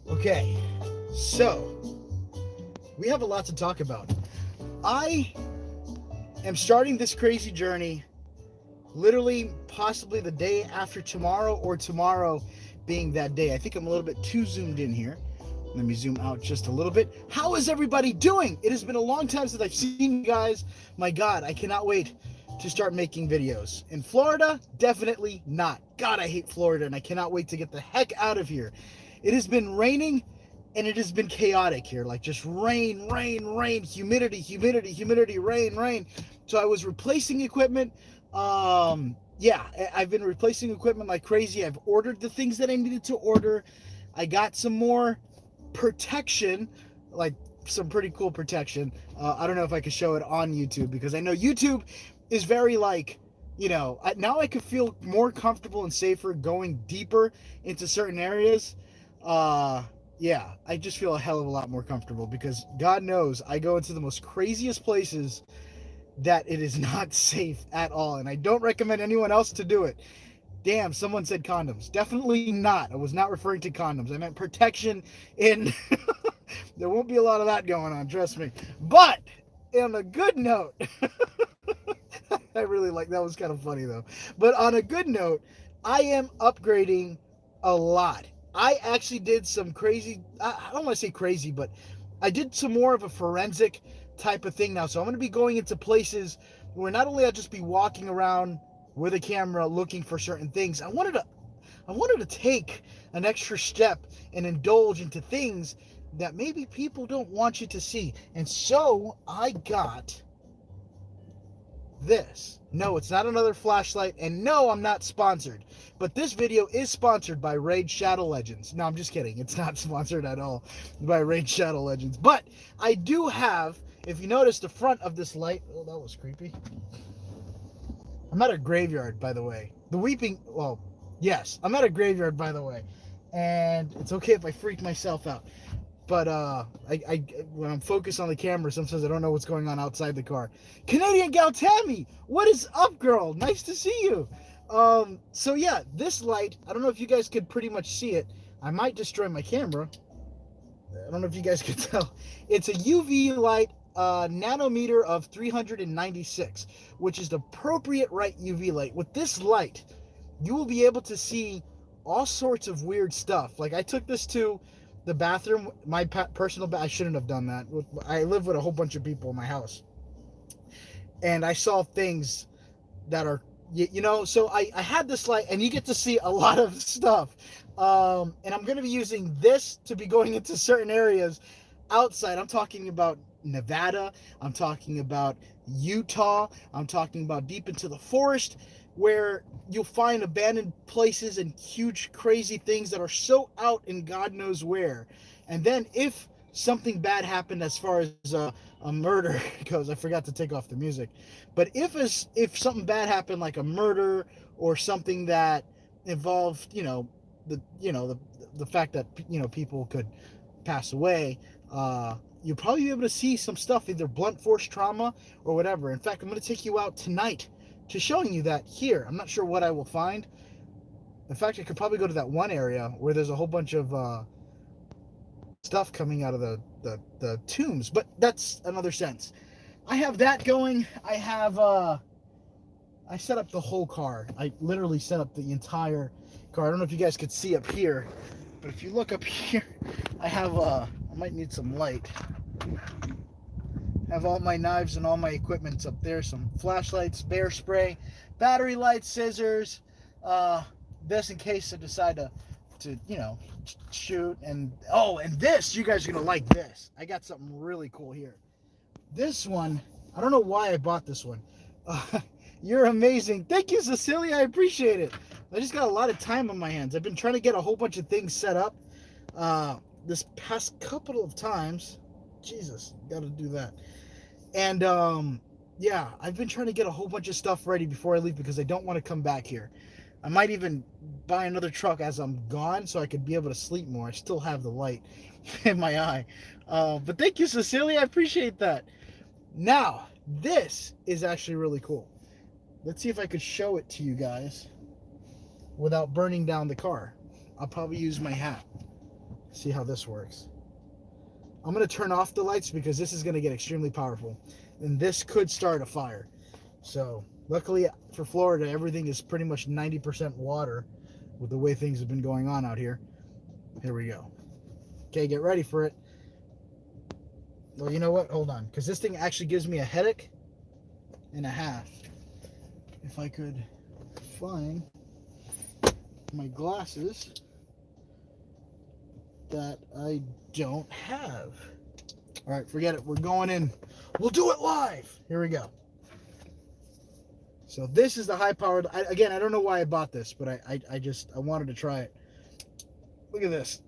Okay, so we have a lot to talk about. I am starting this crazy journey literally possibly the day after tomorrow or tomorrow being that day. I think I'm a little bit too zoomed in here. Let me zoom out just a little bit. How is everybody doing? It has been a long time since I've seen you guys. My God, I cannot wait to start making videos. In Florida, definitely not. God, I hate Florida and I cannot wait to get the heck out of here. It has been raining and it has been chaotic here. Like just rain, rain, rain, humidity, humidity, humidity, rain, rain. So I was replacing equipment. Yeah, I've been replacing equipment like crazy. I've ordered the things that I needed to order. I got some more protection, like some pretty cool protection. I don't know if I could show it on YouTube because I know YouTube is very like, now I could feel more comfortable and safer going deeper into certain areas. Uh, yeah, I just feel a hell of a lot more comfortable because God knows I go into the most craziest places that it is not safe at all. And I don't recommend anyone else to do it. Damn, someone said condoms. Definitely not. I was not referring to condoms. I meant protection in. There won't be a lot of that going on, trust me. But on a good note, I really like that was kind of funny though. But on a good note, I am upgrading a lot. I actually did some crazy, I don't want to say crazy, but I did some more of a forensic type of thing now. So I'm going to be going into places where not only I'll just be walking around with a camera looking for certain things, I wanted to take an extra step and indulge into things that maybe people don't want you to see. And so I got this. No, it's not another flashlight, and no, I'm not sponsored. But this video is sponsored by Raid Shadow Legends. No, I'm just kidding. It's not sponsored at all by Raid Shadow Legends. But I do have, if you notice the front of this light, oh, that was creepy. I'm at a graveyard, by the way. Yes, I'm at a graveyard, by the way. And it's okay if I freak myself out. But I when I'm focused on the camera, sometimes I don't know what's going on outside the car. Canadian Gal Tammy, what is up, girl? Nice to see you. So yeah, this light, I don't know if you guys could pretty much see it. I might destroy my camera. I don't know if you guys could tell. It's a UV light, nanometer of 396, which is the appropriate right UV light. With this light, you will be able to see all sorts of weird stuff. Like I took this to the bathroom, my personal I shouldn't have done that. I live with a whole bunch of people in my house, and I saw things that are, so I had this light, and you get to see a lot of stuff. And I'm going to be using this to be going into certain areas outside. I'm talking about Nevada, I'm talking about Utah, I'm talking about deep into the forest, where you'll find abandoned places and huge crazy things that are so out in God knows where. And then if something bad happened as far as a murder goes, I forgot to take off the music, but if something bad happened like a murder or something that involved the fact that people could pass away, you'll probably be able to see some stuff, either blunt force trauma or whatever. In fact, I'm going to take you out tonight to showing you that here. I'm not sure what I will find. In fact, I could probably go to that one area where there's a whole bunch of stuff coming out of the tombs, but that's another sense. I have that going. I set up the whole car. I literally set up the entire car. I don't know if you guys could see up here, but if you look up here, I might need some light. I have all my knives and all my equipment's up there. Some flashlights, bear spray, battery lights, scissors. This in case I decide to shoot. And this, you guys are gonna like this. I got something really cool here. This one, I don't know why I bought this one. You're amazing. Thank you, Cecilia. I appreciate it. I just got a lot of time on my hands. I've been trying to get a whole bunch of things set up this past couple of times. Jesus, gotta do that. And yeah, I've been trying to get a whole bunch of stuff ready before I leave because I don't want to come back here. I might even buy another truck as I'm gone so I could be able to sleep more. I still have the light in my eye. But thank you, Cecilia. I appreciate that. Now, this is actually really cool. Let's see if I could show it to you guys without burning down the car. I'll probably use my hat. See how this works. I'm going to turn off the lights because this is going to get extremely powerful. And this could start a fire. So, luckily for Florida, everything is pretty much 90% water with the way things have been going on out here. Here we go. Okay, get ready for it. Well, you know what? Hold on. Because this thing actually gives me a headache and a half. If I could find my glasses that I don't have. All right, forget it. We're going in. We'll do it live. Here we go. So this is the high-powered. Again, I don't know why I bought this, but I wanted to try it. Look at this.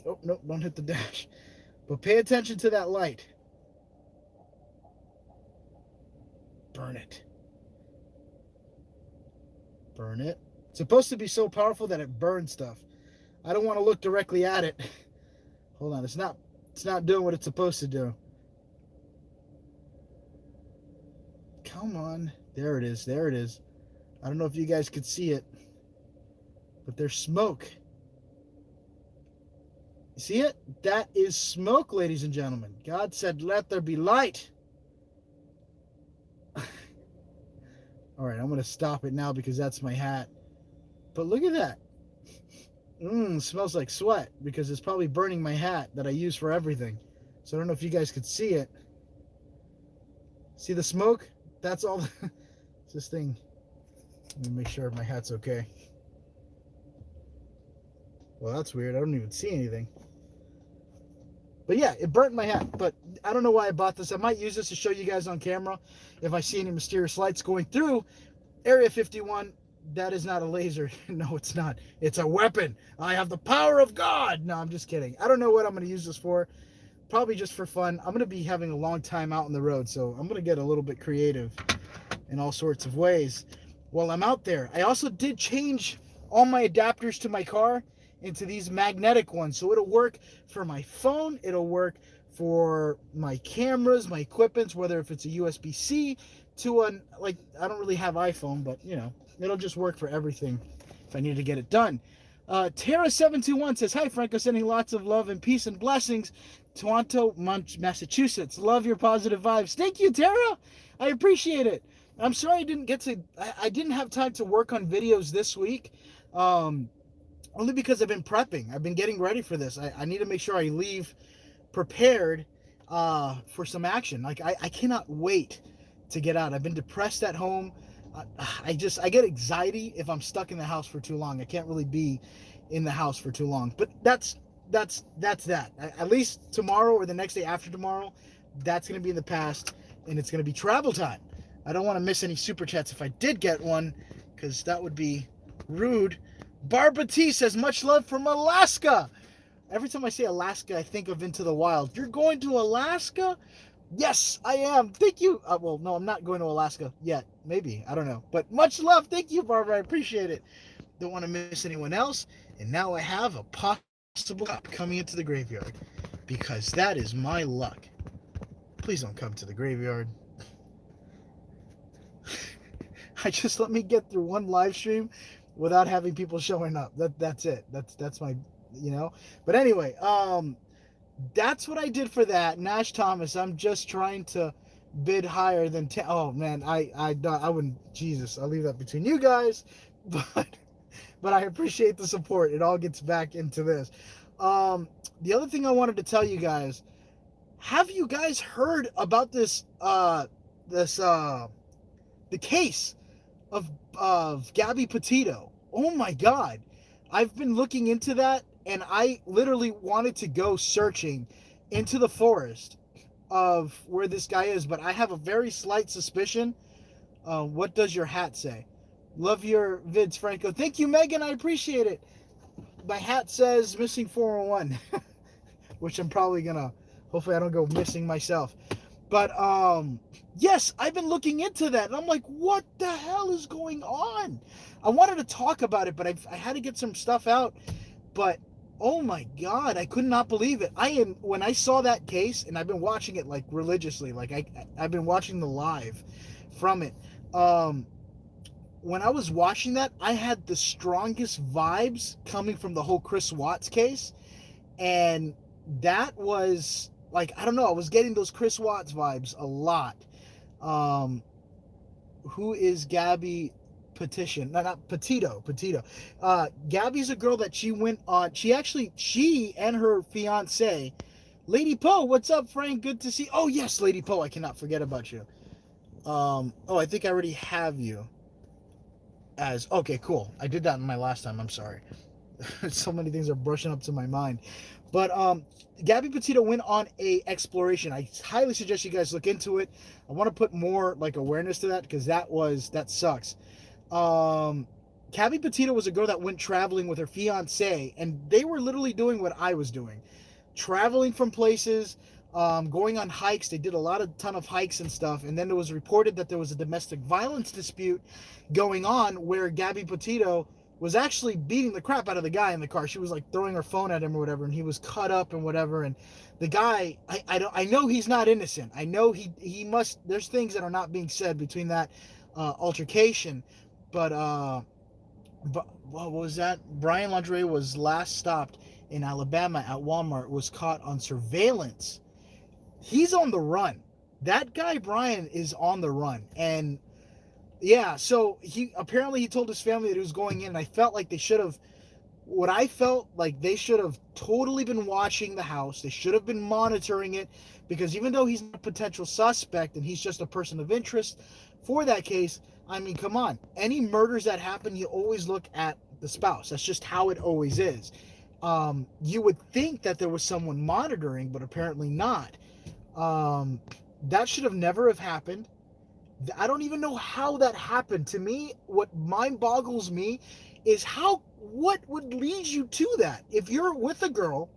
Oh, no, don't hit the dash. But pay attention to that light. Burn it. Burn it. It's supposed to be so powerful that it burns stuff. I don't want to look directly at it. Hold on, it's not doing what it's supposed to do. Come on. There it is. There it is. I don't know if you guys could see it, but there's smoke. You see it? That is smoke, ladies and gentlemen. God said, let there be light. All right, I'm going to stop it now because that's my hat. But look at that. Smells like sweat because it's probably burning my hat that I use for everything. So I don't know if you guys could see it. See the smoke? That's all. This thing. Let me make sure my hat's okay. Well, that's weird. I don't even see anything. But yeah, it burnt my hat. But I don't know why I bought this. I might use this to show you guys on camera if I see any mysterious lights going through Area 51. That is not a laser. No, it's not. It's a weapon. I have the power of God. No, I'm just kidding. I don't know what I'm going to use this for. Probably just for fun. I'm going to be having a long time out on the road, so I'm going to get a little bit creative in all sorts of ways while I'm out there. I also did change all my adapters to my car into these magnetic ones, so it'll work for my phone, it'll work for my cameras, my equipments, whether if it's a USB-C to an, like, I don't really have iPhone, but you know, it'll just work for everything if I need to get it done. Tara721 says, hi Franco, sending lots of love and peace and blessings, Toronto, Massachusetts. Love your positive vibes. Thank you, Tara. I appreciate it. I'm sorry I didn't have time to work on videos this week. Only because I've been prepping. I've been getting ready for this. I need to make sure I leave prepared for some action. Like, I cannot wait to get out. I've been depressed at home. I get anxiety if I'm stuck in the house for too long. I can't really be in the house for too long. But that's that. At least tomorrow or the next day after tomorrow, that's going to be in the past, and it's going to be travel time. I don't want to miss any super chats if I did get one, because that would be rude. Barbara T says, much love from Alaska. Every time I say Alaska, I think of Into the Wild. You're going to Alaska? Yes, I am. Thank you. Well, no, I'm not going to Alaska yet. Maybe. I don't know. But much love. Thank you, Barbara. I appreciate it. Don't want to miss anyone else. And now I have a possible cop coming into the graveyard, because that is my luck. Please don't come to the graveyard. Just let me get through one live stream without having people showing up. That's it. That's my, you know. But anyway, that's what I did for that. Nash Thomas, I'm just trying to bid higher than 10. Oh man, I wouldn't. Jesus, I'll leave that between you guys. But I appreciate the support. It all gets back into this. The other thing I wanted to tell you guys, have you guys heard about this the case of Gabby Petito? Oh my God. I've been looking into that, and I literally wanted to go searching into the forest of where this guy is, but I have a very slight suspicion. What does your hat say? Love your vids, Franco. Thank you, Megan. I appreciate it. My hat says missing 401, which I'm probably gonna, hopefully I don't go missing myself. But yes, I've been looking into that, and I'm like, what the hell is going on? I wanted to talk about it, but I had to get some stuff out. But oh my God, I could not believe it. When I saw that case, and I've been watching it like religiously, like I've been watching the live from it. When I was watching that, I had the strongest vibes coming from the whole Chris Watts case. And that was like, I don't know, I was getting those Chris Watts vibes a lot. Um, who is Gabby Petition? No, not Petito. Petito. Gabby's a girl that she went on. She and her fiance, Lady Poe. What's up, Frank? Good to see. Oh yes, Lady Poe. I cannot forget about you. Oh, I think I already have you as. Okay, cool. I did that in my last time. I'm sorry. So many things are brushing up to my mind. But Gabby Petito went on a exploration. I highly suggest you guys look into it. I want to put more like awareness to that because that sucks. Gabby Petito was a girl that went traveling with her fiance, and they were literally doing what I was doing, traveling from places, going on hikes. They did a ton of hikes and stuff. And then it was reported that there was a domestic violence dispute going on where Gabby Petito was actually beating the crap out of the guy in the car. She was like throwing her phone at him or whatever, and he was cut up and whatever. And the guy, I know he's not innocent. I know he must. There's things that are not being said between that altercation, but what was that? Brian Laundrie was last stopped in Alabama at Walmart. Was caught on surveillance. He's on the run. That guy Brian is on the run, and yeah, so he told his family that he was going in, and I felt like they should have totally been watching the house. They should have been monitoring it, because even though he's a potential suspect and he's just a person of interest for that case, I mean, come on. Any murders that happen, you always look at the spouse. That's just how it always is. You would think that there was someone monitoring, but apparently not. That should have never have happened. I don't even know how that happened. To me, what mind boggles me is what would lead you to that? If you're with a girl,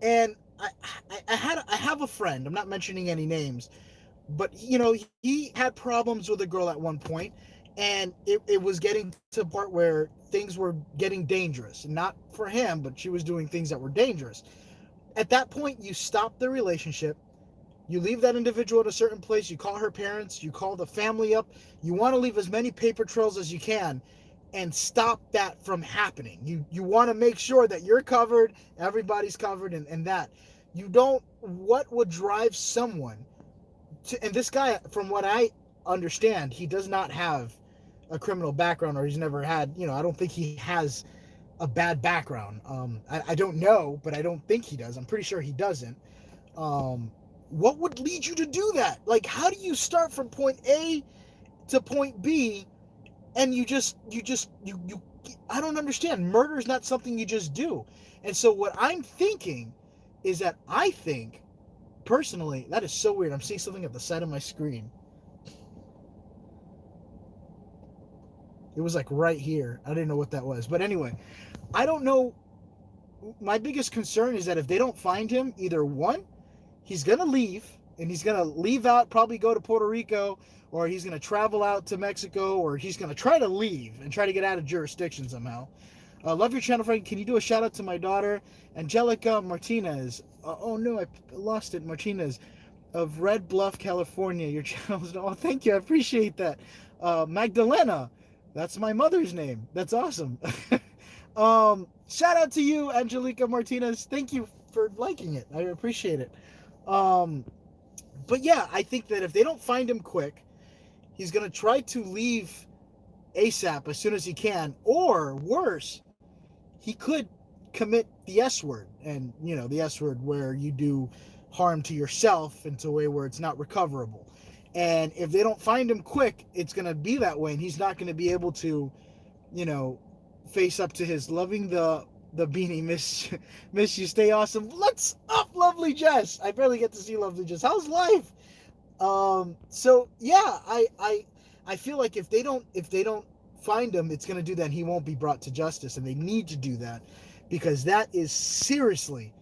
and I have a friend, I'm not mentioning any names, but he had problems with a girl at one point, and it was getting to the part where things were getting dangerous. Not for him, but she was doing things that were dangerous. At that point, you stop the relationship. You leave that individual at a certain place. You call her parents. You call the family up. You want to leave as many paper trails as you can and stop that from happening. You want to make sure that you're covered, everybody's covered, and that. What would drive someone to, and this guy, from what I understand, he does not have a criminal background, or he's never had, I don't think he has a bad background. I don't know, but I don't think he does. I'm pretty sure he doesn't. What would lead you to do that? Like, how do you start from point A to point B, and you I don't understand. Murder is not something you just do. And so what I'm thinking is that I think, personally, that is so weird. I'm seeing something at the side of my screen. It was like right here. I didn't know what that was. But anyway, I don't know. My biggest concern is that if they don't find him, either one, he's going to leave, and he's going to leave out, probably go to Puerto Rico, or he's going to travel out to Mexico, or he's going to try to leave and try to get out of jurisdiction somehow. Love your channel, Frank. Can you do a shout out to my daughter, Angelica Martinez? Oh no, I lost it. Martinez of Red Bluff, California. Your channel's, oh, thank you. I appreciate that. Magdalena, that's my mother's name. That's awesome. Shout out to you, Angelica Martinez. Thank you for liking it. I appreciate it. But yeah, I think that if they don't find him quick, he's going to try to leave ASAP as soon as he can, or worse, he could commit the S word, and the S word where you do harm to yourself into a way where it's not recoverable. And if they don't find him quick, it's going to be that way, and he's not going to be able to, face up to his loving the beanie. Miss you, stay awesome. What's up, lovely Jess? I barely get to see lovely Jess. How's life? So yeah, I feel like if they don't find him, it's gonna do that, and he won't be brought to justice, and they need to do that, because that is seriously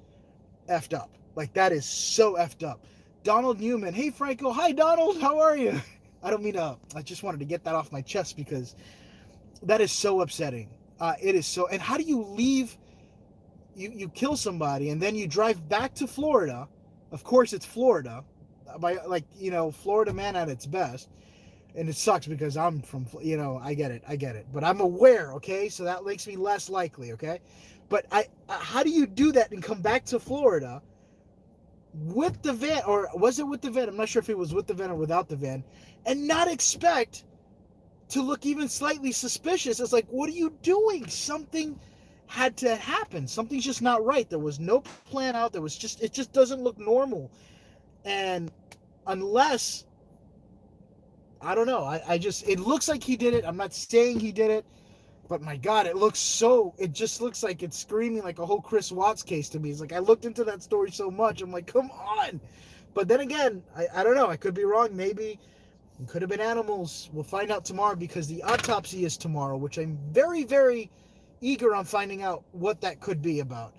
effed up. Like, that is so effed up. Donald Newman, hey Franco, hi Donald, how are you? I don't mean I just wanted to get that off my chest, because that is so upsetting. It is so. And how do you leave? You kill somebody, and then you drive back to Florida. Of course, it's Florida, Florida man at its best. And it sucks because I'm from, I get it, but I'm aware, okay? So that makes me less likely, okay? But how do you do that and come back to Florida with the van, or was it with the van? I'm not sure if it was with the van or without the van, and not expect to look even slightly suspicious. It's like, what are you doing? Something had to happen. Something's just not right. There was no plan out. It just doesn't look normal. And unless, I don't know, it looks like he did it. I'm not saying he did it, but my God, it just looks like it's screaming like a whole Chris Watts case to me. It's like, I looked into that story so much. I'm like, come on. But then again, I don't know. I could be wrong. Maybe it could have been animals. We'll find out tomorrow because the autopsy is tomorrow, which I'm very, very eager on finding out what that could be about.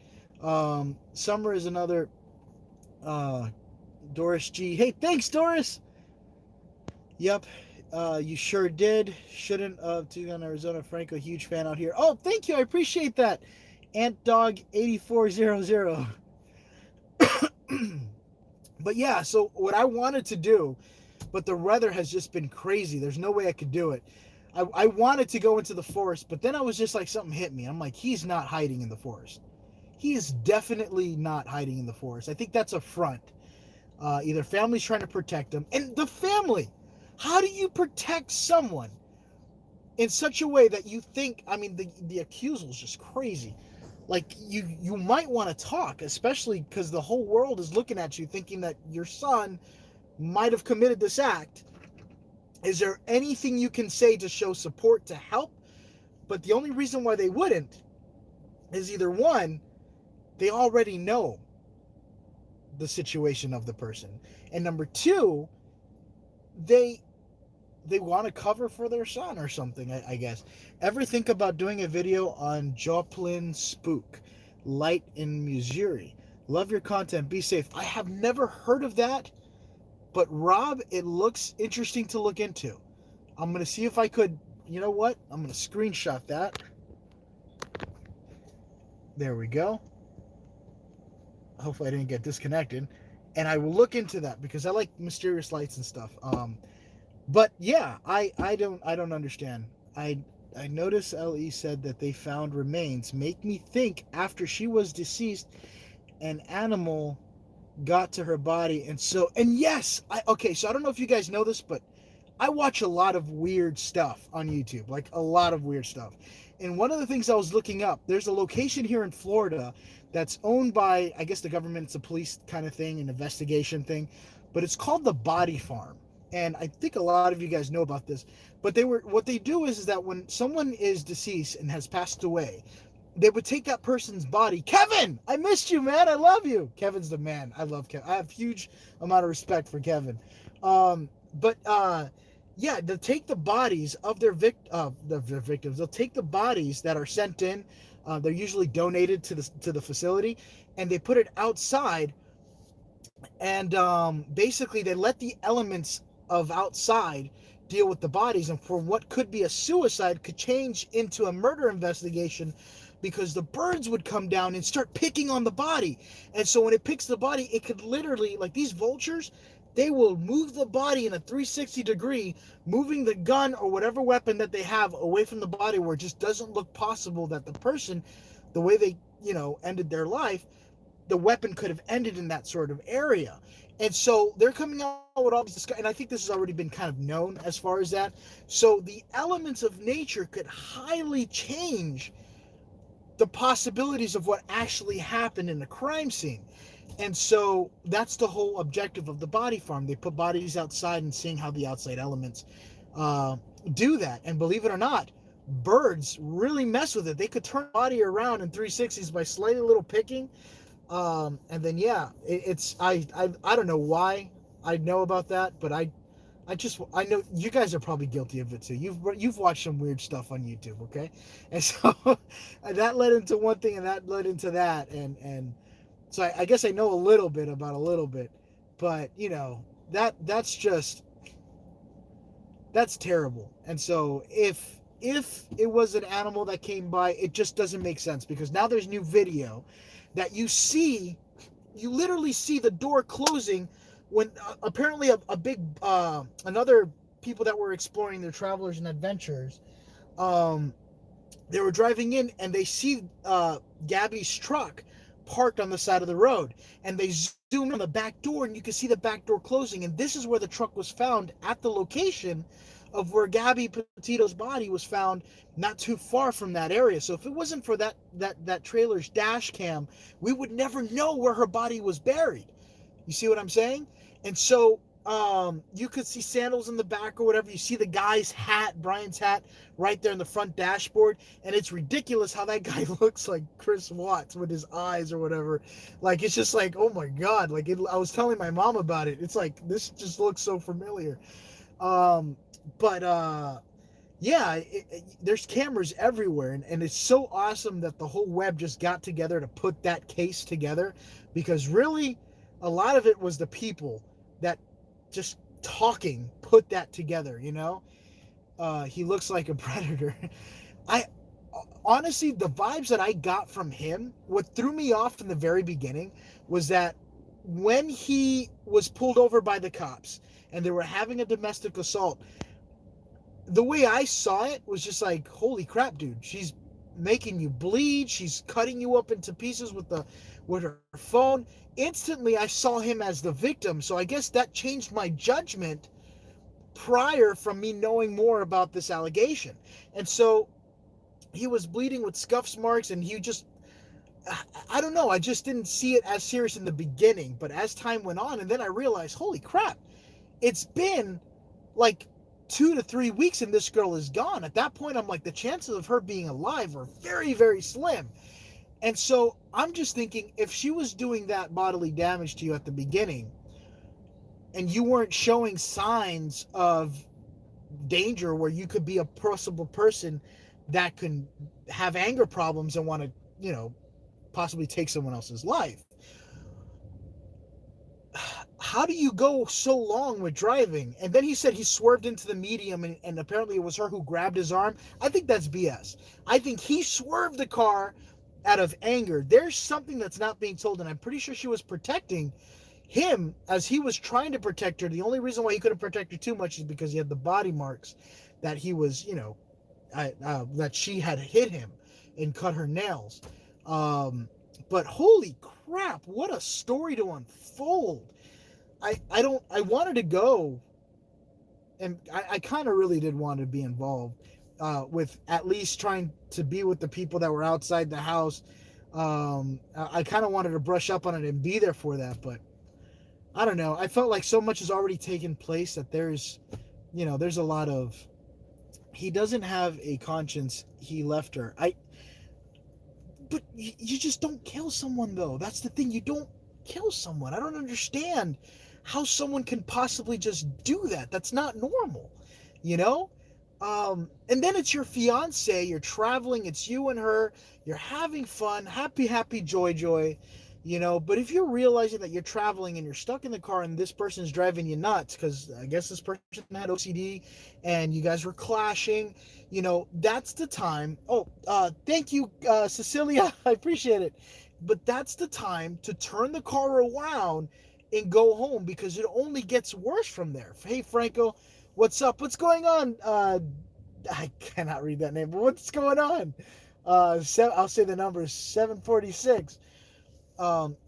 Summer is another. Doris G. Hey, thanks, Doris. Yep, you sure did. Shouldn't have Tucson, Arizona. Franco, huge fan out here. Oh, thank you. I appreciate that. AntDog8400. But yeah, so what I wanted to do, but the weather has just been crazy. There's no way I could do it. I wanted to go into the forest, but then I was just like, something hit me. I'm like, he's not hiding in the forest. He is definitely not hiding in the forest. I think that's a front. Either family's trying to protect him. And the family, how do you protect someone in such a way that you think, I mean, the accusal is just crazy. Like, you might want to talk, especially because the whole world is looking at you thinking that your son might have committed this act. Is there anything you can say to show support, to help? But the only reason why they wouldn't is either one, they already know the situation of the person, and number two, they want to cover for their son or something, I guess. Ever think about doing a video on Joplin Spook, Light in Missouri? Love your content. Be safe. I have never heard of that, but Rob, it looks interesting to look into. I'm going to see if I could, you know what? I'm going to screenshot that. There we go. Hopefully I didn't get disconnected. And I will look into that because I like mysterious lights and stuff. But yeah, I don't understand. I noticed LE said that they found remains. Make me think after she was deceased, an animal got to her body, and yes, okay, so I don't know if you guys know this, but I watch a lot of weird stuff on YouTube, like a lot of weird stuff. And one of the things I was looking up, there's a location here in Florida that's owned by, I guess the government, it's a police kind of thing, an investigation thing, but it's called the Body Farm. And I think a lot of you guys know about this, but what they do is that when someone is deceased and has passed away, they would take that person's body. Kevin, I missed you, man. I love you. Kevin's the man. I love Kevin. I have huge amount of respect for Kevin. Yeah, they'll take the bodies of their victims. They'll take the bodies that are sent in. They're usually donated to the facility, and they put it outside. And basically, they let the elements of outside deal with the bodies, and for what could be a suicide could change into a murder investigation, because the birds would come down and start picking on the body. And so when it picks the body, it could literally, like these vultures, they will move the body in a 360 degree, moving the gun or whatever weapon that they have away from the body, where it just doesn't look possible that the person, the way they, ended their life, the weapon could have ended in that sort of area. And so they're coming out with all these, and I think this has already been kind of known as far as that. So the elements of nature could highly change the possibilities of what actually happened in the crime scene. And so that's the whole objective of the Body Farm. They put bodies outside and seeing how the outside elements do that. And believe it or not, birds really mess with it. They could turn the body around in 360s by slightly little picking. And then, yeah, I don't know why I know about that, but I know you guys are probably guilty of it too. You've watched some weird stuff on YouTube, okay? And so that led into one thing, and that led into that, and so I guess I know a little bit about a little bit, but that's terrible. And so if it was an animal that came by, it just doesn't make sense, because now there's new video that you literally see the door closing when apparently a big another people that were exploring their travelers and adventures, They were driving in and they see Gabby's truck parked on the side of the road, and they zoom in on the back door and you can see the back door closing, and this is where the truck was found, at the location of where Gabby Petito's body was found, not too far from that area. So if it wasn't for that trailer's dash cam, we would never know where her body was buried. You see what I'm saying? And so you could see sandals in the back or whatever. You see the guy's hat, Brian's hat, right there in the front dashboard. And it's ridiculous how that guy looks like Chris Watts with his eyes or whatever. Like, it's just like, oh my God. Like, I was telling my mom about it. It's like, this just looks so familiar. Yeah, there's cameras everywhere, and it's so awesome that the whole web just got together to put that case together, because really a lot of it was the people that just talking put that together, you know. He looks like a predator. I honestly, the vibes that I got from him, what threw me off in the very beginning was that when he was pulled over by the cops and they were having a domestic assault, the way I saw it was just like, holy crap, dude, she's making you bleed, she's cutting you up into pieces with her phone. Instantly I saw him as the victim, so I guess that changed my judgment prior from me knowing more about this allegation. And so he was bleeding with scuffs marks, and he just, I don't know, I just didn't see it as serious in the beginning, but as time went on, and then I realized, holy crap, it's been like 2 to 3 weeks and this girl is gone. At that point, I'm like, the chances of her being alive are very, very slim. And so I'm just thinking, if she was doing that bodily damage to you at the beginning and you weren't showing signs of danger where you could be a possible person that can have anger problems and want to, you know, possibly take someone else's life, how do you go so long with driving? And then he said he swerved into the medium, and apparently it was her who grabbed his arm. I think that's BS. I think he swerved the car out of anger. There's something that's not being told, and I'm pretty sure she was protecting him as he was trying to protect her. The only reason why he couldn't protect her too much is because he had the body marks that he was, you know, that she had hit him and cut her nails. But holy crap, what a story to unfold. I wanted to go, and I kind of really did want to be involved with at least trying to be with the people that were outside the house. I kind of wanted to brush up on it and be there for that, but I don't know. I felt like so much has already taken place that there's a lot of, he doesn't have a conscience. He left her. But you just don't kill someone, though. That's the thing. You don't kill someone. I don't understand how someone can possibly just do that. That's not normal, you know? And then it's your fiance, you're traveling, it's you and her, you're having fun, happy, joy, you know? But if you're realizing that you're traveling and you're stuck in the car and this person's driving you nuts, because I guess this person had OCD and you guys were clashing, you know, that's the time. Thank you, Cecilia, I appreciate it. But that's the time to turn the car around and go home, because it only gets worse from there. Hey, Franco, what's up? What's going on? I cannot read that name, but what's going on? I'll say the number is 746.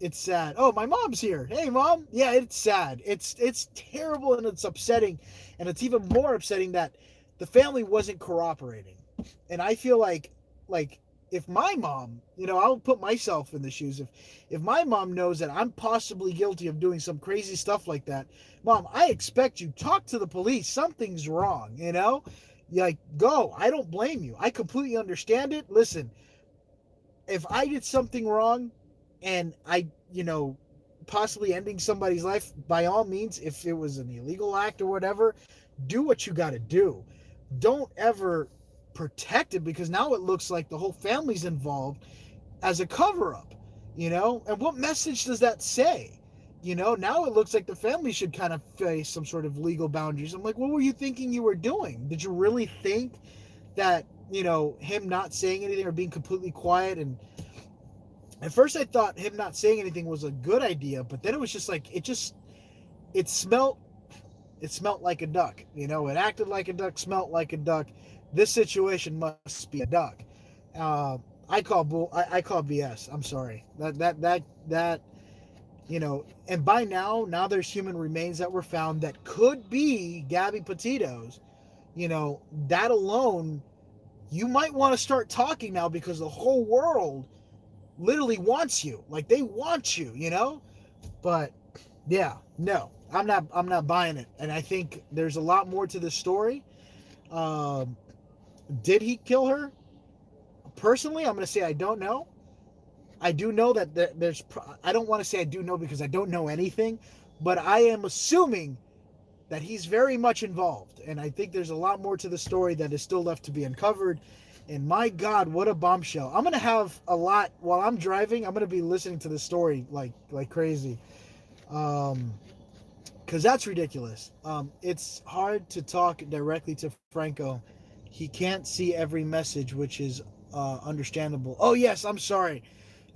It's sad. Oh, my mom's here. Hey, Mom. Yeah, it's sad. It's terrible, and it's upsetting, and it's even more upsetting that the family wasn't cooperating. And I feel like if my mom, you know, I'll put myself in the shoes. If my mom knows that I'm possibly guilty of doing some crazy stuff like that, Mom, I expect you, talk to the police. Something's wrong, you know? Like, go. I don't blame you. I completely understand it. Listen, if I did something wrong and I, you know, possibly ending somebody's life, by all means, if it was an illegal act or whatever, do what you got to do. Don't ever protect it, because now it looks like the whole family's involved as a cover-up, you know? And what message does that say? You know, now it looks like the family should kind of face some sort of legal boundaries. I'm like, what were you thinking you were doing? Did you really think that, you know, him not saying anything or being completely quiet? And at first I thought him not saying anything was a good idea, but then it was just like, it smelled like a duck, you know? It acted like a duck, smelled like a duck. This situation must be a duck. I call bull. I call BS. I'm sorry. That and by now there's human remains that were found that could be Gabby Petito's. That alone, you might want to start talking now because the whole world literally wants you. Like they want you. But yeah, no, I'm not buying it. And I think there's a lot more to this story. Um, did he kill her? Personally, I'm going to say I don't know. I do know that there's. I don't want to say I do know because I don't know anything, but I am assuming that he's very much involved, and I think there's a lot more to the story that is still left to be uncovered. And my God, what a bombshell! I'm gonna have a lot while I'm driving. I'm gonna be listening to the story like crazy, because that's ridiculous. It's hard to talk directly to Franco. He can't see every message, which is understandable. Oh yes, I'm sorry.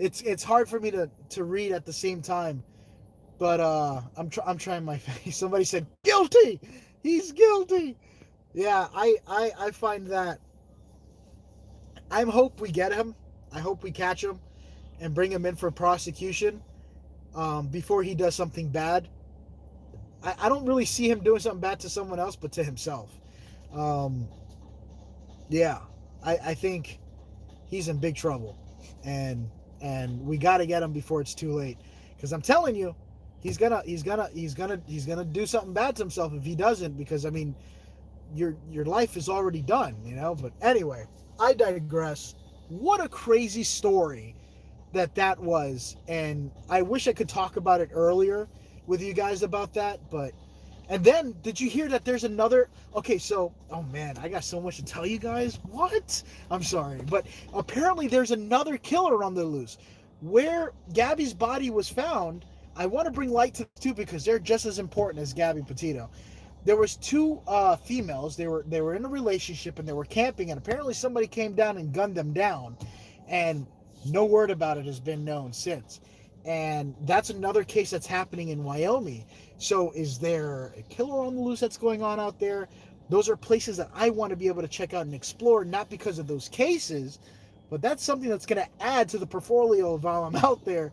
It's hard for me to read at the same time. But I'm trying my face. Somebody said guilty. He's guilty. Yeah, I find that. I hope we get him. I hope we catch him and bring him in for prosecution before he does something bad. I don't really see him doing something bad to someone else, but to himself. Um, yeah, I think he's in big trouble, and we got to get him before it's too late. Because I'm telling you, he's gonna do something bad to himself if he doesn't. Because I mean, your life is already done, But anyway, I digress. What a crazy story that was, and I wish I could talk about it earlier with you guys about that, but. And then, did you hear that there's another... Okay, so... Oh, man, I got so much to tell you guys. What? I'm sorry. But apparently there's another killer on the loose. Where Gabby's body was found, I want to bring light to this too because they're just as important as Gabby Petito. There was two females. They were in a relationship and they were camping, and apparently somebody came down and gunned them down. And no word about it has been known since. And that's another case that's happening in Wyoming. So is there a killer on the loose that's going on out there? Those are places that I want to be able to check out and explore, not because of those cases, but that's something that's going to add to the portfolio while I'm out there,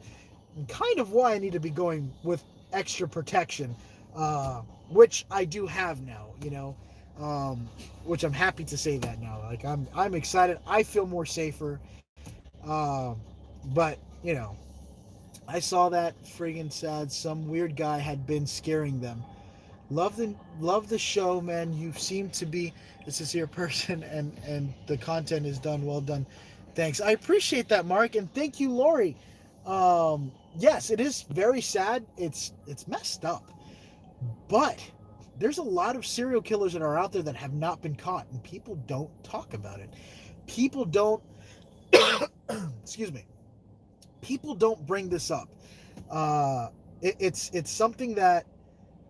and kind of why I need to be going with extra protection, which I do have now, which I'm happy to say that now. Like I'm excited. I feel more safer. But I saw that friggin' sad. Some weird guy had been scaring them. Love the show, man. You seem to be a sincere person, and the content is done. Well done. Thanks. I appreciate that, Mark, and thank you, Lori. Yes, it is very sad. It's messed up, but there's a lot of serial killers that are out there that have not been caught, and people don't talk about it. People don't. Excuse me. People don't bring this up. It's something that,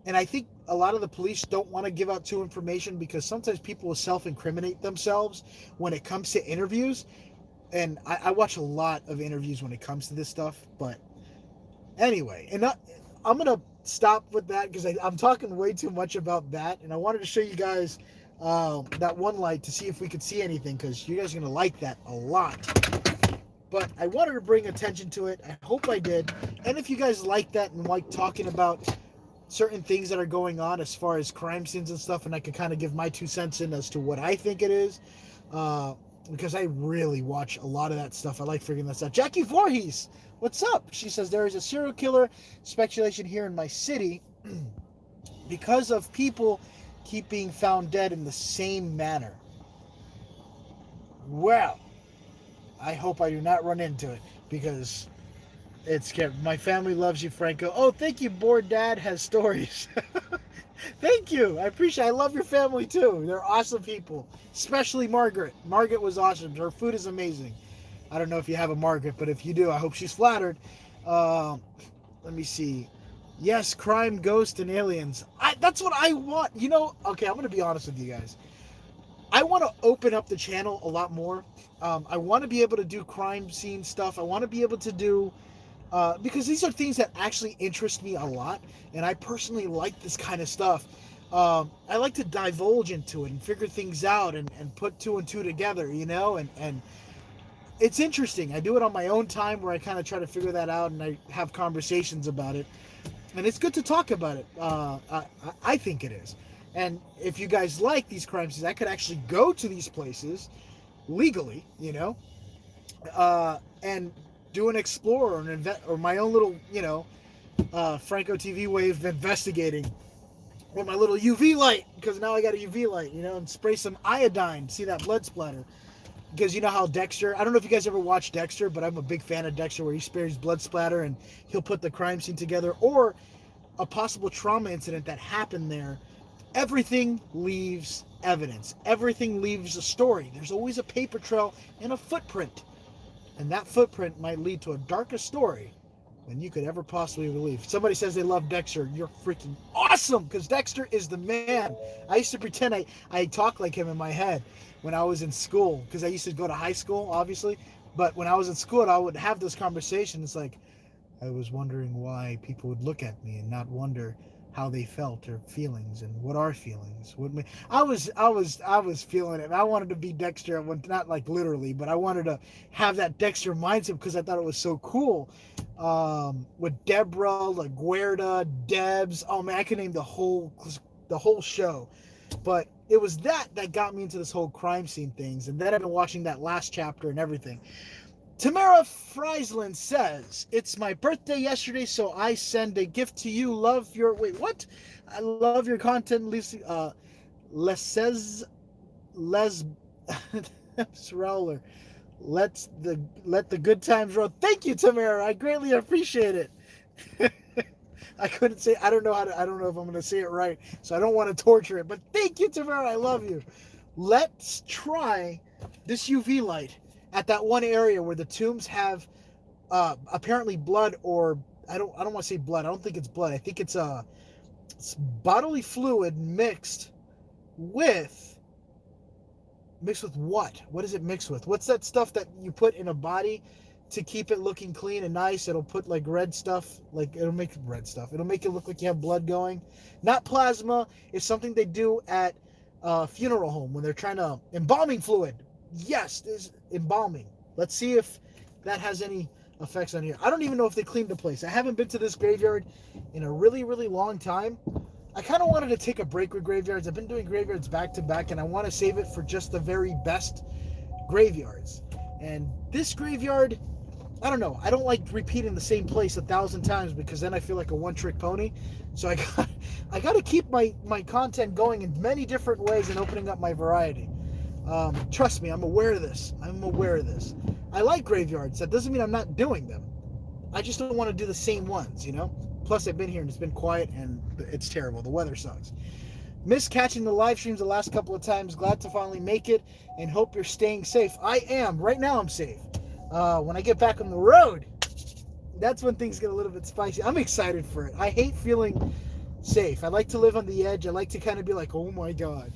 and I think a lot of the police don't want to give out too information because sometimes people will self-incriminate themselves when it comes to interviews. And I watch a lot of interviews when it comes to this stuff. But anyway, and I'm going to stop with that because I'm talking way too much about that. And I wanted to show you guys that one light to see if we could see anything because you guys are going to like that a lot. But I wanted to bring attention to it. I hope I did. And if you guys like that and like talking about certain things that are going on as far as crime scenes and stuff, and I can kind of give my 2 cents in as to what I think it is, because I really watch a lot of that stuff. I like figuring that stuff. Jackie Voorhees, what's up? She says, there is a serial killer speculation here in my city because of people keep being found dead in the same manner. Well, I hope I do not run into it because it's scary. My family loves you, Franco. Oh, thank you. Bored Dad has stories. Thank you. I appreciate it. I love your family too. They're awesome people, especially Margaret. Margaret was awesome. Her food is amazing. I don't know if you have a Margaret, but if you do, I hope she's flattered. Let me see. Yes, crime, ghost, and aliens. That's what I want. Okay, I'm going to be honest with you guys. I want to open up the channel a lot more. I want to be able to do crime scene stuff. I want to be able to do... because these are things that actually interest me a lot. And I personally like this kind of stuff. I like to divulge into it and figure things out and put 2 and 2 together, and it's interesting. I do it on my own time where I kind of try to figure that out and I have conversations about it. And it's good to talk about it. I think it is. And if you guys like these crime scenes, I could actually go to these places legally, and do an explore or or my own little, Franco TV way of investigating with my little UV light, because now I got a UV light, and spray some iodine, see that blood splatter. Because you know how Dexter, I don't know if you guys ever watched Dexter, but I'm a big fan of Dexter, where he spares blood splatter and he'll put the crime scene together, or a possible trauma incident that happened there. Everything leaves evidence. Everything leaves a story. There's always a paper trail and a footprint. And that footprint might lead to a darker story than you could ever possibly believe. If somebody says they love Dexter, you're freaking awesome, because Dexter is the man. I used to pretend I talked like him in my head when I was in school, because I used to go to high school, obviously. But when I was in school, I would have those conversations like, I was wondering why people would look at me and not wonder how they felt or feelings, and what are feelings. I was feeling it. I wanted to be Dexter, not like literally, but I wanted to have that Dexter mindset because I thought it was so cool. With Deborah, LaGuardia, Debs. Oh man, I could name the whole show. But it was that got me into this whole crime scene things, and then I've been watching that last chapter and everything. Tamara Friesland says, it's my birthday yesterday, so I send a gift to you. Love your... Wait, what? I love your content, Lucy. Les... Rowler. Let the good times roll. Thank you, Tamara. I greatly appreciate it. I couldn't say... I don't know if I'm going to say it right, so I don't want to torture it. But thank you, Tamara. I love you. Let's try this UV light at that one area where the tombs have apparently blood, or I don't want to say blood. I don't think it's blood. I think it's bodily fluid mixed with what? What is it mixed with? What's that stuff that you put in a body to keep it looking clean and nice? It'll put like red stuff, it'll make red stuff. It'll make it look like you have blood going. Not plasma. It's something they do at a funeral home when they're trying to... Embalming fluid. Yes, there's embalming. Let's see if that has any effects on here. I don't even know if they cleaned the place. I haven't been to this graveyard in a really, really long time. I kind of wanted to take a break with graveyards. I've been doing graveyards back to back, and I want to save it for just the very best graveyards. And this graveyard, I don't know. I don't like repeating the same place 1,000 times, because then I feel like a one-trick pony. So I got to keep my content going in many different ways and opening up my variety. Trust me, I'm aware of this. I like graveyards. That doesn't mean I'm not doing them. I just don't want to do the same ones, Plus, I've been here and it's been quiet and it's terrible. The weather sucks. Missed catching the live streams the last couple of times. Glad to finally make it and hope you're staying safe. I am. Right now I'm safe. When I get back on the road, that's when things get a little bit spicy. I'm excited for it. I hate feeling safe. I like to live on the edge. I like to kind of be like, oh my God.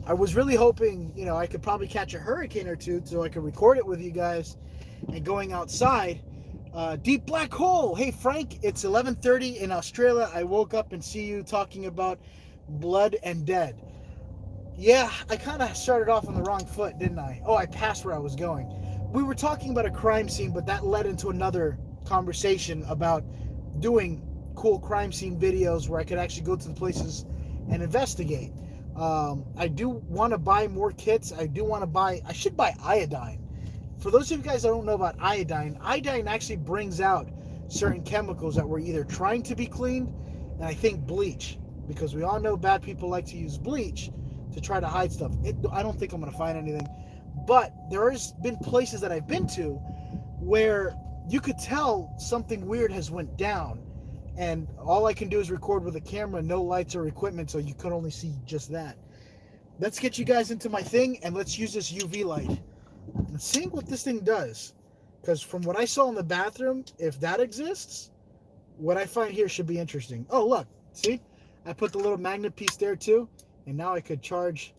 I was really hoping, I could probably catch a hurricane or two so I could record it with you guys. And going outside, deep black hole. Hey, Frank, it's 11:30 in Australia. I woke up and see you talking about blood and dead. Yeah, I kind of started off on the wrong foot, didn't I? Oh, I passed where I was going. We were talking about a crime scene, but that led into another conversation about doing cool crime scene videos where I could actually go to the places and investigate. I do want to buy more kits. I should buy iodine. For those of you guys that don't know about iodine actually brings out certain chemicals that were either trying to be cleaned, and I think bleach, because we all know bad people like to use bleach to try to hide stuff. I don't think I'm going to find anything, but there has been places that I've been to where you could tell something weird has went down, and all I can do is record with a camera, no lights or equipment, so you could only see just that. Let's get you guys into my thing, and let's use this UV light and see what this thing does. Because from what I saw in the bathroom, if that exists, what I find here should be interesting. Oh, look. See? I put the little magnet piece there, too. And now I could charge...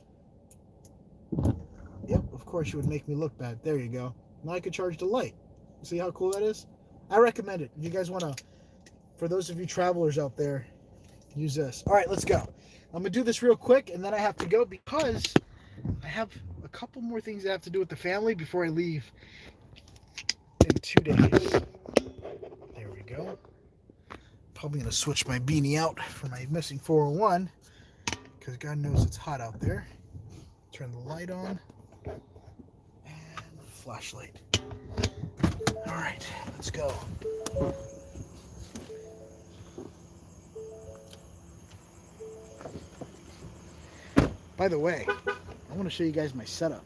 Yep, of course you would make me look bad. There you go. Now I could charge the light. See how cool that is? I recommend it. If you guys want to... For those of you travelers out there, use this. All right, let's go. I'm going to do this real quick, and then I have to go because I have a a couple more things I have to do with the family before I leave in 2 days. There we go. Probably going to switch my beanie out for my missing 401 because God knows it's hot out there. Turn the light on and flashlight. All right, let's go. By the way, I want to show you guys my setup.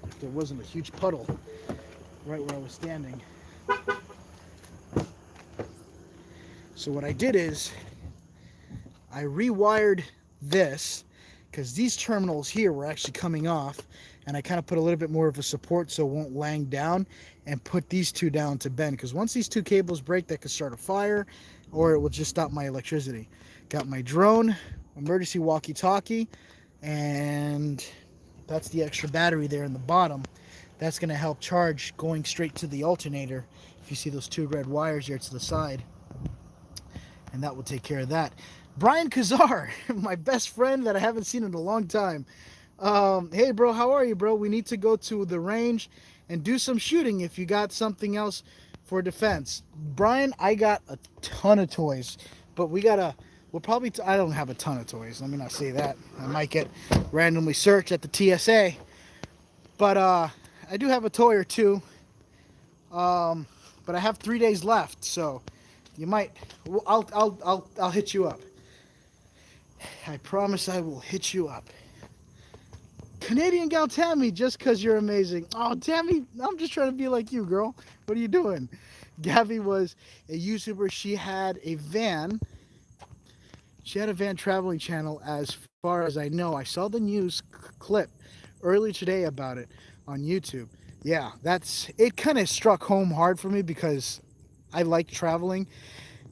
If there wasn't a huge puddle right where I was standing. So what I did is I rewired this because these terminals here were actually coming off, and I kind of put a little bit more of a support so it won't lang down, and put these two down to bend, because once these two cables break, that could start a fire or it will just stop my electricity. Got my drone emergency walkie-talkie, and that's the extra battery there in the bottom. That's going to help charge going straight to the alternator. If you see those two red wires here to the side, and that will take care of that. Brian Kazar, my best friend that I haven't seen in a long time. Hey bro, how are you, bro? We need to go to the range and do some shooting if you got something else for defense. Brian, I got a ton of toys, but we'll probably, I don't have a ton of toys. Let me not say that. I might get randomly searched at the TSA. But I do have a toy or two. But I have 3 days left, so you might, I'll hit you up. I promise I will hit you up. Canadian gal Tammy, just because you're amazing. Oh, Tammy, I'm just trying to be like you, girl. What are you doing? Gabby was a YouTuber. She had a van. She had a van traveling channel, as far as I know. I saw the news clip earlier today about it on YouTube. Yeah, it kind of struck home hard for me because I like traveling,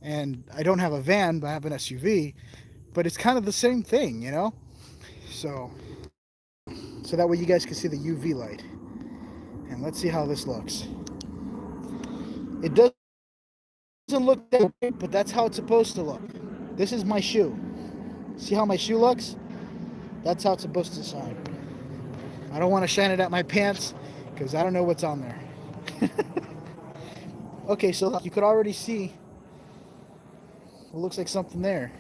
and I don't have a van, but I have an SUV. But it's kind of the same thing, you know? So that way you guys can see the UV light. And let's see how this looks. It doesn't look that great, but that's how it's supposed to look. This is my shoe. See how my shoe looks? That's how it's supposed to shine. I don't want to shine it at my pants because I don't know what's on there. Okay, so you could already see it looks like something there.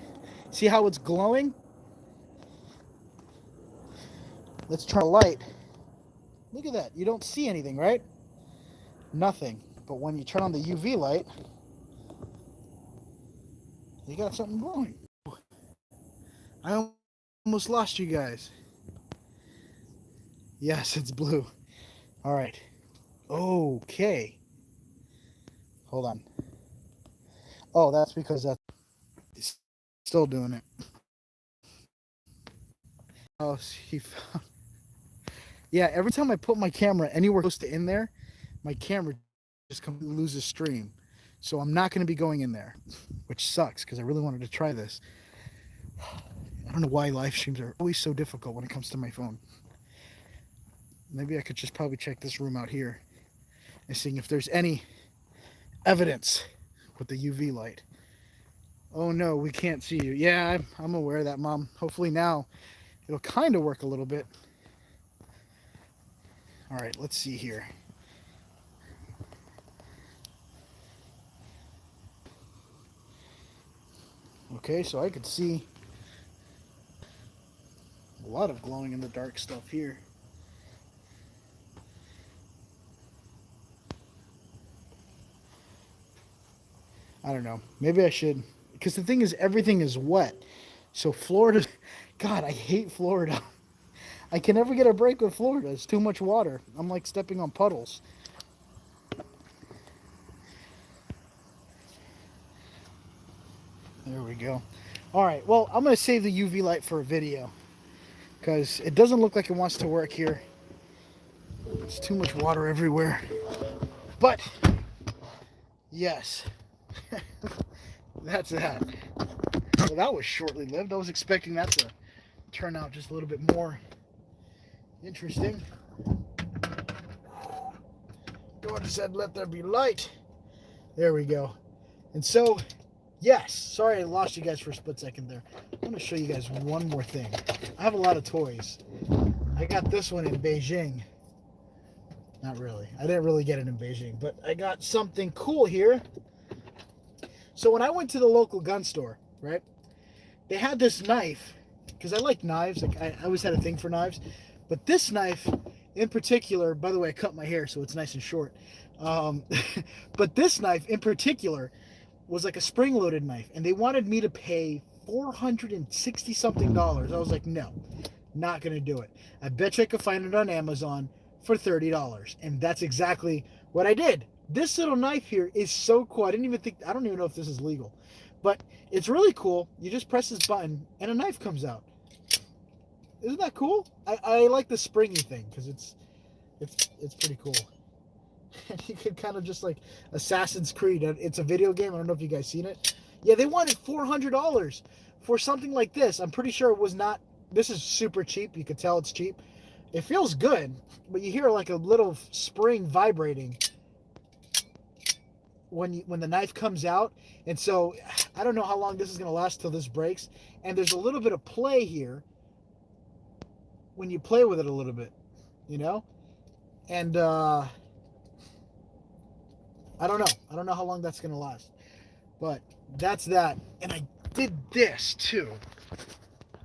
See how it's glowing? Let's turn the light. Look at that. You don't see anything, right? Nothing. But when you turn on the UV light, you got something glowing. I almost lost you guys. Yes, it's blue. All right. Okay. Hold on. Oh, that's because that's still doing it. Oh, yeah, every time I put my camera anywhere close to in there, my camera just loses stream. So I'm not going to be going in there, which sucks because I really wanted to try this. I don't know why live streams are always so difficult when it comes to my phone. Maybe I could just probably check this room out here and seeing if there's any evidence with the UV light. Oh no, we can't see you. Yeah, I'm aware of that, Mom. Hopefully now it'll kind of work a little bit. All right, let's see here. Okay, so I could see a lot of glowing in the dark stuff here. I don't know. Maybe I should, because the thing is, everything is wet. So Florida, God, I hate Florida. I can never get a break with Florida. It's too much water. I'm like stepping on puddles. There we go. All right, well, I'm going to save the UV light for a video because it doesn't look like it wants to work here. It's too much water everywhere. But, yes, that's that. Well, that was shortly lived. I was expecting that to turn out just a little bit more interesting. God said, let there be light. There we go. And so, yes, sorry I lost you guys for a split second there. I want to show you guys one more thing. I have a lot of toys. I I got this one in Beijing. Not really. I didn't really get it in Beijing, but I got something cool here. So when I went to the local gun store, right, they had this knife, because I like knives. Like I always had a thing for knives. But this knife in particular, by the way, I cut my hair so it's nice and short. Um, but this knife in particular was like a spring-loaded knife, and they wanted me to pay $460 something. I was like, no, not gonna do it. I bet you I could find it on Amazon for $30, and that's exactly what I did. This little knife here is so cool. I don't even know if this is legal, but it's really cool. You just press this button, and a knife comes out. Isn't that cool? I like the springy thing because it's pretty cool. You could kind of just like Assassin's Creed. It's a video game. I don't know if you guys seen it. Yeah, they wanted $400 for something like this. I'm pretty sure it was not. This is super cheap. You could tell it's cheap. It feels good, but you hear like a little spring vibrating when the knife comes out. And so I don't know how long this is going to last till this breaks. And there's a little bit of play here when you play with it a little bit, you know? And I don't know. I don't know how long that's going to last. But that's that. And I did this too.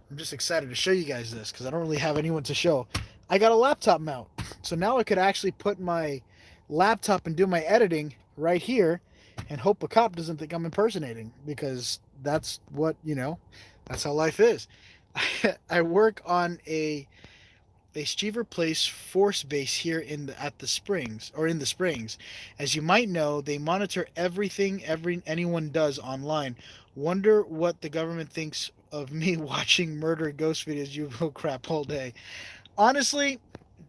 I'm just excited to show you guys this because I don't really have anyone to show. I got a laptop mount. So now I could actually put my laptop and do my editing right here and hope a cop doesn't think I'm impersonating, because that's what, that's how life is. I work on a Stever Place force base here in the Springs. As you might know, they monitor everything anyone does online. Wonder what the government thinks of me watching murder ghost videos, UFO crap all day. Honestly,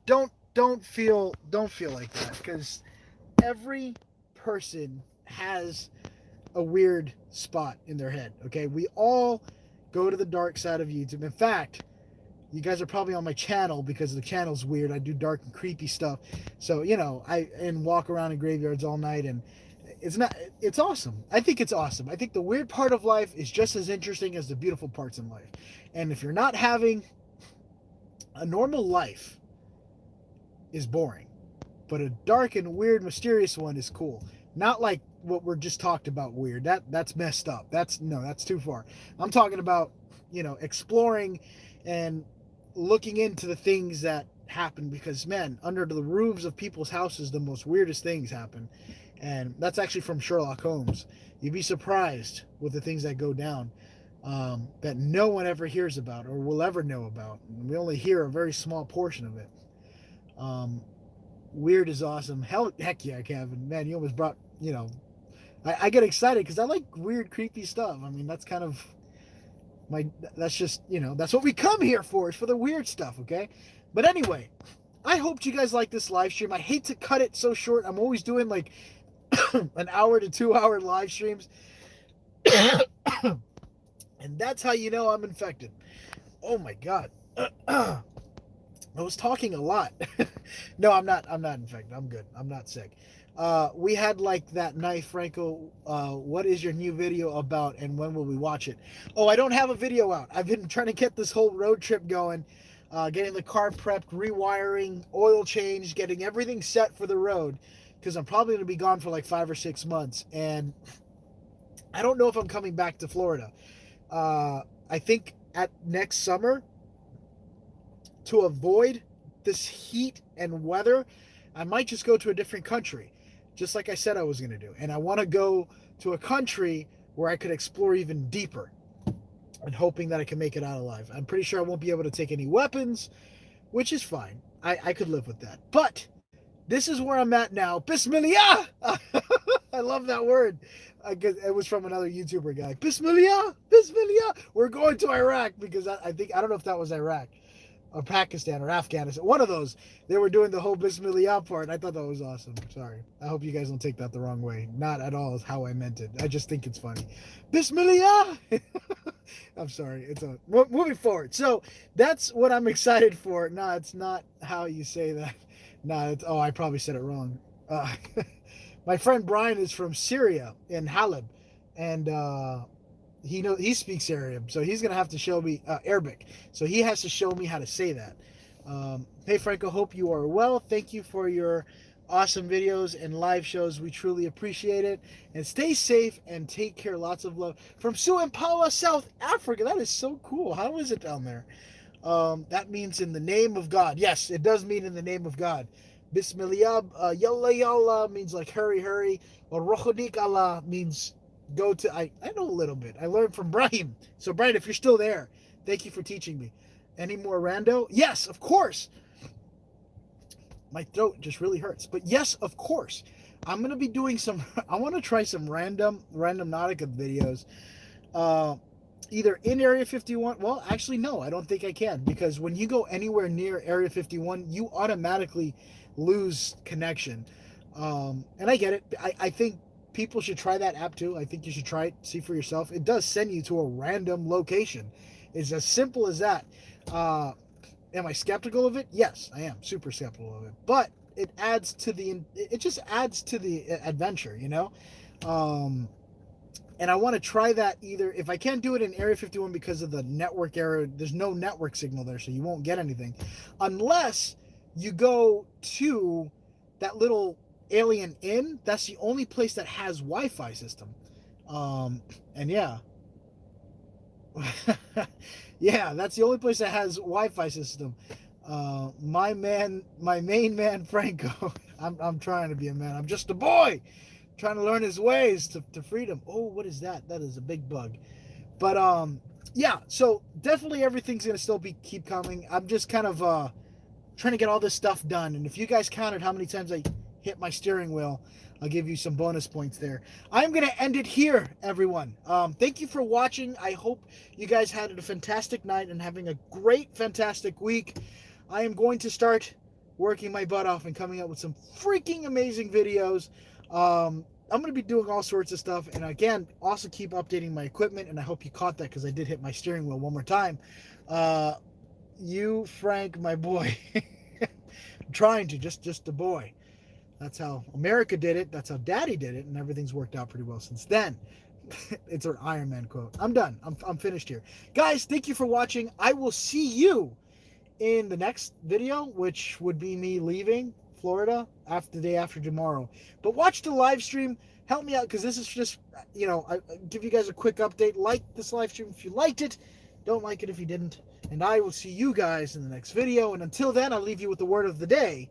don't feel like that, because every person has a weird spot in their head. Okay, we all go to the dark side of YouTube. In fact, you guys are probably on my channel because the channel's weird. I do dark and creepy stuff. So, I walk around in graveyards all night, and it's awesome. I think it's awesome. I think the weird part of life is just as interesting as the beautiful parts in life. And if you're not having a normal life, is boring. But a dark and weird, mysterious one is cool. Not like what we're just talked about weird. That's messed up. That's too far. I'm talking about, exploring and looking into the things that happen, because man, under the roofs of people's houses, the most weirdest things happen. And that's actually from Sherlock Holmes. You'd be surprised with the things that go down that no one ever hears about or will ever know about. We only hear a very small portion of it. Weird is awesome. Heck yeah, Kevin. Man, you almost brought, I get excited because I like weird, creepy stuff. I mean, that's kind of that's just, that's what we come here for, is for the weird stuff, okay? But anyway, I hope you guys like this live stream. I hate to cut it so short. I'm always doing like an hour to 2 hour live streams. And that's how you know I'm infected. Oh my God. I was talking a lot. No, I'm not infected. I'm good. I'm not sick. We had like that knife, Franco. What is your new video about, and when will we watch it? Oh, I don't have a video out. I've been trying to get this whole road trip going, getting the car prepped, rewiring, oil change, getting everything set for the road, because I'm probably going to be gone for like 5 or 6 months, and I don't know if I'm coming back to Florida. I think at next summer, to avoid this heat and weather, I might just go to a different country, just like I said I was going to do. And I want to go to a country where I could explore even deeper, and hoping that I can make it out alive. I'm pretty sure I won't be able to take any weapons, which is fine. I could live with that. But this is where I'm at now. Bismillah! I love that word. It was from another YouTuber guy. Bismillah! Bismillah! We're going to Iraq, because I don't know if that was Iraq or Pakistan or Afghanistan. One of those. They were doing the whole Bismillah part, and I thought that was awesome. Sorry. I hope you guys don't take that the wrong way. Not at all is how I meant it. I just think it's funny. Bismillah! I'm sorry. Moving forward. So that's what I'm excited for. No, it's not how you say that. No, I probably said it wrong. My friend Brian is from Syria, in Halab, and he speaks Arabic, so he's gonna have to show me Arabic. So he has to show me how to say that. Hey Franco, hope you are well. Thank you for your awesome videos and live shows. We truly appreciate it. And stay safe and take care. Lots of love from Sue and Paula, South Africa. That is so cool. How is it down there? That means in the name of God. Yes, it does mean in the name of God. Bismillah, yalla yalla means like hurry, hurry. Or rochonik Allah means go to. I know a little bit. I learned from Brahim. So Brian, if you're still there, thank you for teaching me. Any more rando? Yes, of course. My throat just really hurts. But yes, of course. I'm gonna be doing some. I want to try some random Nautica videos. Either in Area 51. Well, actually, no, I don't think I can, because when you go anywhere near Area 51, you automatically lose connection. And I get it. I think people should try that app too. I think you should try it, see for yourself. It does send you to a random location. It's as simple as that. Am I skeptical of it? Yes, I am super skeptical of it. But it adds to the. It just adds to the adventure, you know. And I want to try that either, if I can't do it in Area 51 because of the network error, there's no network signal there, so you won't get anything. Unless you go to that little alien inn, that's the only place that has Wi-Fi system. And yeah. Yeah, that's the only place that has Wi-Fi system. My main man, Franco. I'm trying to be a man. I'm just a boy trying to learn his ways to freedom. Oh, what is that? That is a big bug. But yeah, so definitely everything's gonna still keep coming. I'm just kind of trying to get all this stuff done. And if you guys counted how many times I hit my steering wheel, I'll give you some bonus points there. I'm gonna end it here, everyone. Thank you for watching. I hope you guys had a fantastic night and having a great, fantastic week. I am going to start working my butt off and coming up with some freaking amazing videos. I'm going to be doing all sorts of stuff, and again, also keep updating my equipment, and I hope you caught that because I did hit my steering wheel one more time. You, Frank, my boy. I'm trying to, just a boy. That's how America did it. That's how Daddy did it, and everything's worked out pretty well since then. It's an Iron Man quote. I'm done. I'm finished here. Guys, thank you for watching. I will see you in the next video, which would be me leaving Florida after the day after tomorrow. But watch the live stream. Help me out, because this is just, you know, I give you guys a quick update. Like this live stream if you liked it. Don't like it if you didn't. And I will see you guys in the next video. And until then, I'll leave you with the word of the day.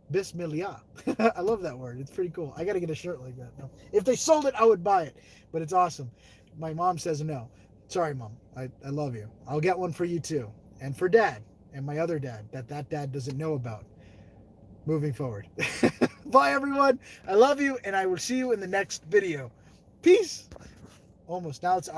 Bismillah. I love that word. It's pretty cool. I got to get a shirt like that. No. If they sold it, I would buy it. But it's awesome. My mom says no. Sorry, Mom. I love you. I'll get one for you too. And for Dad. And my other dad. That dad doesn't know about. Moving forward. Bye, everyone. I love you, and I will see you in the next video. Peace. Almost. Now it's